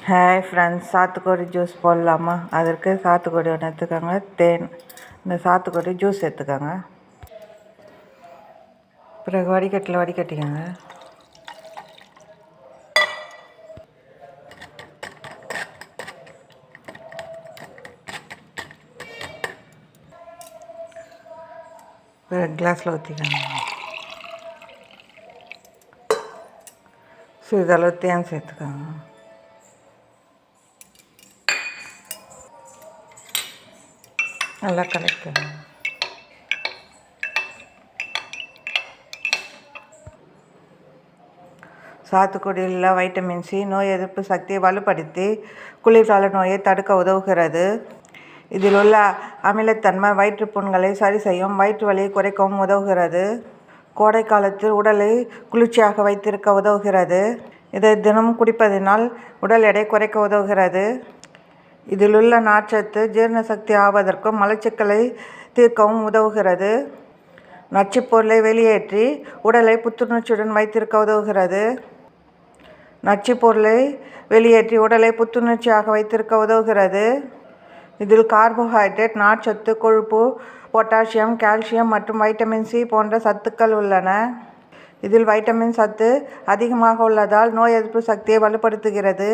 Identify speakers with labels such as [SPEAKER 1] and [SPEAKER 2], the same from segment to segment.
[SPEAKER 1] Hi friends, சாத்துக்குடி juice போடலாமா? அதற்கு சாத்துக்குடி ஒன்று எடுத்துக்கோங்க, தேன், இந்த சாத்துக்குடி ஜூஸ் எடுத்துக்கோங்க. பிறகு வடிகட்டில் வடிகட்டிக்கோங்க. பிறகு கிளாஸில் ஊற்றிக்கோங்க. சிறிதளவு தேன் சேர்த்துக்கோங்க. நல்லா கலக்கணும். சாத்துக்குடியில் வைட்டமின் சி நோய் எதிர்ப்பு சக்தியை வலுப்படுத்தி குளிர்கால நோயை தடுக்க உதவுகிறது. இதில் உள்ள அமிலத்தன்மை வயிற்றுப்புண்களை சரி செய்யும், வயிற்று வலியை குறைக்கவும் உதவுகிறது. கோடை காலத்தில் உடலை குளிர்ச்சியாக வைத்திருக்க உதவுகிறது. இதை தினமும் குடிப்பதனால் உடல் எடை குறைக்க உதவுகிறது. இதில் உள்ள நார்ச்சத்து ஜீரண சக்தி ஆவதற்கும் மலச்சிக்கலை தீர்க்கவும் உதவுகிறது. நச்சுப்பொருளை வெளியேற்றி உடலை புத்துணர்ச்சியுடன் வைத்திருக்க உதவுகிறது. நச்சுப்பொருளை வெளியேற்றி உடலை புத்துணர்ச்சியாக வைத்திருக்க உதவுகிறது. இதில் கார்போஹைட்ரேட், நார்ச்சத்து, கொழுப்பு, பொட்டாசியம், கால்சியம் மற்றும் வைட்டமின் சி போன்ற சத்துக்கள் உள்ளன. இதில் வைட்டமின் சத்து அதிகமாக உள்ளதால் நோய் எதிர்ப்பு சக்தியை வலுப்படுத்துகிறது.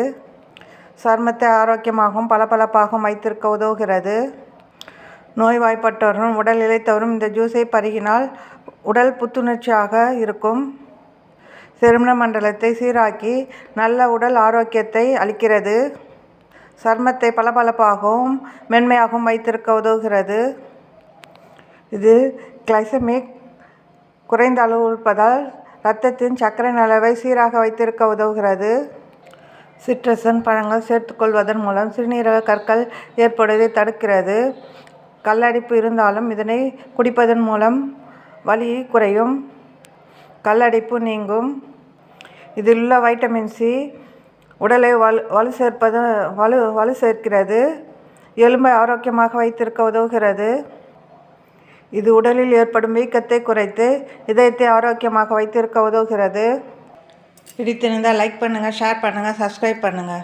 [SPEAKER 1] சருமத்தை ஆரோக்கியமாகவும் பளபளப்பாகவும் வைத்திருக்க உதவுகிறது. நோய்வாய்ப்பட்டவர்களும் உடல் இளைத்தவரும் இந்த ஜூஸை பருகினால் உடல் புத்துணர்ச்சியாக இருக்கும். செரிமான மண்டலத்தை சீராக்கி நல்ல உடல் ஆரோக்கியத்தை அளிக்கிறது. சருமத்தை பளபளப்பாகவும் மென்மையாகவும் வைத்திருக்க உதவுகிறது. இது கிளைசமிக் குறைந்த அளவு இருப்பதால் இரத்தத்தின் சர்க்கரை அளவை சீராக வைத்திருக்க உதவுகிறது. சிட்ரசன் பழங்கள் சேர்த்துக்கொள்வதன் மூலம் சிறுநீரக கற்கள் ஏற்படுவதை தடுக்கிறது. கல்லடைப்பு இருந்தாலும் இதனை குடிப்பதன் மூலம் வலி குறையும், கல்லடைப்பு நீங்கும். இதில் உள்ள வைட்டமின் சி உடலை வலு சேர்க்கிறது, எலும்பை ஆரோக்கியமாக வைத்திருக்க உதவுகிறது. இது உடலில் ஏற்படும் வீக்கத்தை குறைத்து இதயத்தை ஆரோக்கியமாக வைத்திருக்க உதவுகிறது. பிடித்திருந்தால் லைக் பண்ணுங்கள், ஷேர் பண்ணுங்கள், சப்ஸ்கிரைப் பண்ணுங்கள்.